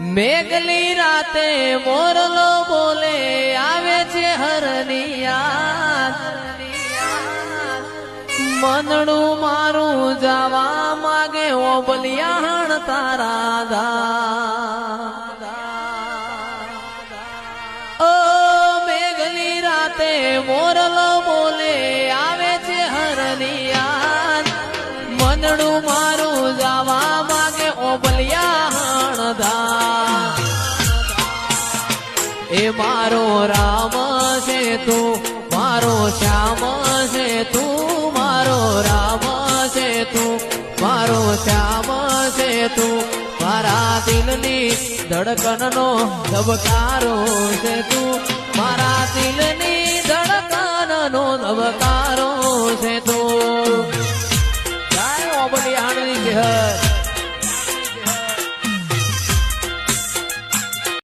મેઘલી રાતે મોરલો બોલે આવે છે હરનિયા મનડું મારું જવા માગે ઓ બલિયાણ તારા દા ઓ મેઘલી રાતે મોરલો બોલે આવે છે હરનિયા મનડું મારું જવા માગે ઓ બલિયાણ દા એ મારો રામ છે તું મારો શ્યામ છે તું મારો રામ છે તું મારો શ્યામ છે તું મારા દિલની ધડકનનો ધબકારો છે તું મારા દિલની ધડકનનો ધબકારો છે તું જય ઓબલિયાણની જય